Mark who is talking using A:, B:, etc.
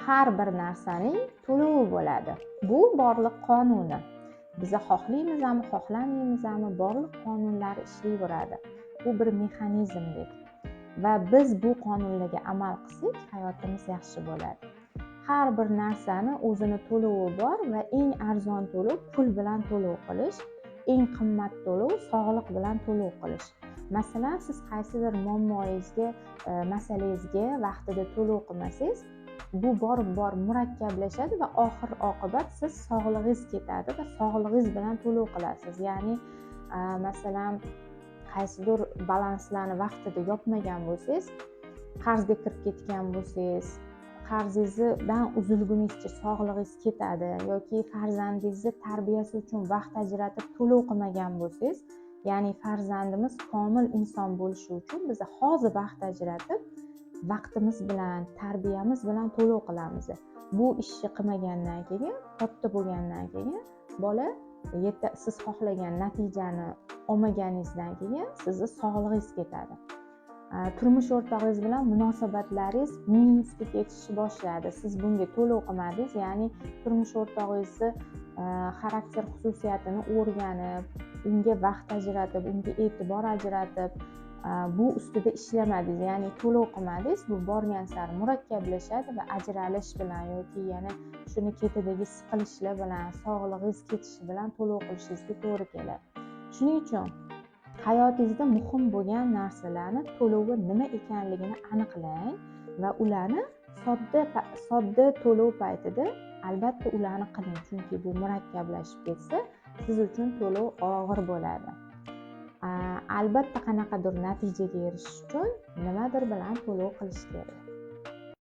A: har bir narsaning to'lovi bo'ladi. Bu borliq qonuni. Biza xohlaymizmi, xohlamaymizmi, borliq qonunlar ishlayveradi. Bu bir mexanizmdek. Va biz bu qonunlarga amal qilsak, hayotimiz yaxshi bo'ladi. Har bir narsani o'zini to'lovi bor va eng arzon to'lov pul bilan to'lov qilish, eng qimmat to'lov sog'liq bilan to'lov qilish. Masalan, siz qaysidir muammoyingizga, masalangizga vaqtida to'lov qilmasangiz, bu borib murakkablashadi va oxir oqibat siz sog'lig'ingiz ketadi va sog'lig'ingiz bilan to'lov qilasiz. Ya'ni masalan, qaysidir balanslarni vaqtida yopmagan bo'lsangiz, qarzga kirib ketgan bo'lsangiz, qarzingizdan uzilguningizcha sog'lig'ingiz ketadi yoki farzandingizni tarbiyasi uchun vaqt ajratib to'lov qilmagan bo'lsangiz, ya'ni farzandimiz komil inson bo'lishi uchun biz hozir vaqt ajratib vaqtimiz bilan, tarbiyamiz bilan to'lov qilamiz. Bu ishni qilmagandan keyin, katta bo'lgandan keyin bola siz xohlagan natijani olmaganingizdan keyin sizni sog'lig'ingiz ketadi. Turmush o'rtog'ingiz bilan munosabatlaringiz minusga ketishni boshladi. Siz bunga to'lov qilmadingiz, ya'ni turmush o'rtog'ingizni xarakter xususiyatini o'rganib, unga vaqt ajratib, unga e'tibor ajratib, bu ustida ishlamadingiz, ya'ni to'lov qilmadingiz. Bu borgan sari murakkablashadi va ajralish bilan yoki yana shuni ketidagi siqilishlar bilan, sog'lig'ingiz ketishi bilan to'lov qilishingizga to'g'ri keladi. Shuning uchun hayotingizda muhim bo'lgan narsalarni to'lovi nima ekanligini aniqlang va ularni sodda to'lov paytida albatta ularni qiling, chunki bu murakkablashib ketsa siz uchun to'lov og'ir bo'ladi. Albatta qanaqadir natijaga erishish uchun nimadir bilan to'lov qilish kerak.